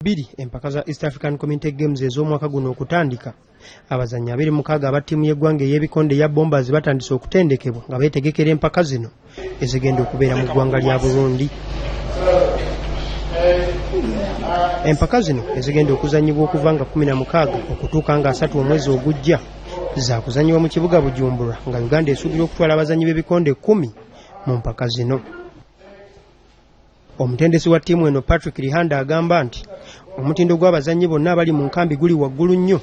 Biri empaka za East African Community Games ez'omwaka guno okutandika abazannyi 26 aba ttiimu y'eggwanga ey'ebikonde ya Bombers batandise okutendekebwa nga beetegekera empaka zino ezigenda okubeera mu ggwanga lya Burundi. Empaka zino ezigenda okuzannyibwa okuva nga 16 okutuuka nga 3 omwezi ogujja za kuzannyibwa mu kibuga Bujumbura nga Uganda esuubira okutwala abazannyi b'ebikonde 10 mu mpaka zino. Omutendesi wa ttiimu eno Patrick Lihanda agamba nti omutindo gw'abazannyi bonna abali mu nkambi guli waggulu nnyo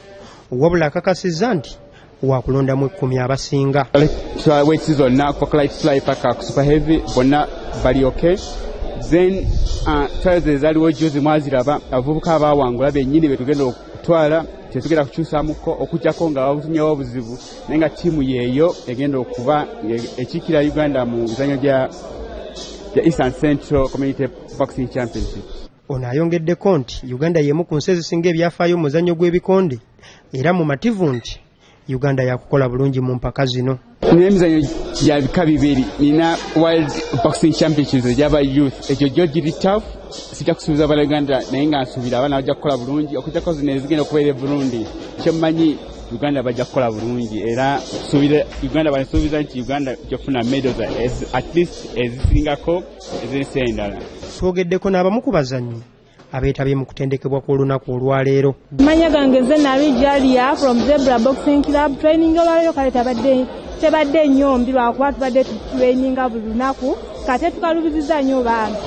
wabula akakasizza nti wakulondamu 10 abasinga. Weights zonna kuva light fly paka ku super heavy bonna bali okay. Then Thursday zaliwo juzi mwaziraba abavubuka abawangula bennyini betugenda okutwala tetugenda kukyusamuko okujjako nga babutumyawo obuzibu naye nga ttiimu yeeyo egenda okuba ekiikira Uganda mu mizannyo gya Eastern Central Community Boxing Championship. Ono ayongeddeko nti Uganda y'emu ku nsi ezisinga ebyafaayo mu muzannyo gw'ebikonde era mu mativu nti Uganda yakukola bulungi mu mpaka zino. Nina emizannyo gya bika bibiri, nina World Boxing Championships egy'aba youth, ekyo gyo giri tough, sijja kusuubiza Uganda naye nga nsuubira abaana bajja kukola bulungi okujjako zino ezigenda okubeera e Burundi. Kyo mmanyi Uganda bajja kukola bulungi era Uganda bansuubiza nti Uganda gyofuna medals at least ezisingako ez'ensi endala. Twogeddeko n'abamu ku bazannyi abeetabye mu kutendekebwa kw'olunaku olwaleero. Manya gange Zenari Jalia from Zebra Boxing Club training olwaleero kale tebadde nnyo mbi lwakuba tubadde tutraininga buli lunaku kate tukalubiziza nnyo bantu.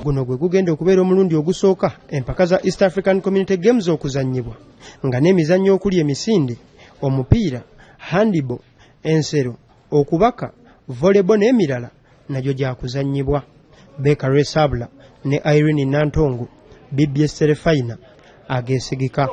Guno gwe gugenda okubeera omulundi ogusooka empaka za East African Community Games okuzannyibwa nga n'emizannyo okuli emisinde, omupiira, handball, ensero, okubaka, volleyball n'emirala nagyo gyakuzannyibwa. Beka Resabla ne Irene Nantongo BBS Serefina ageesigika.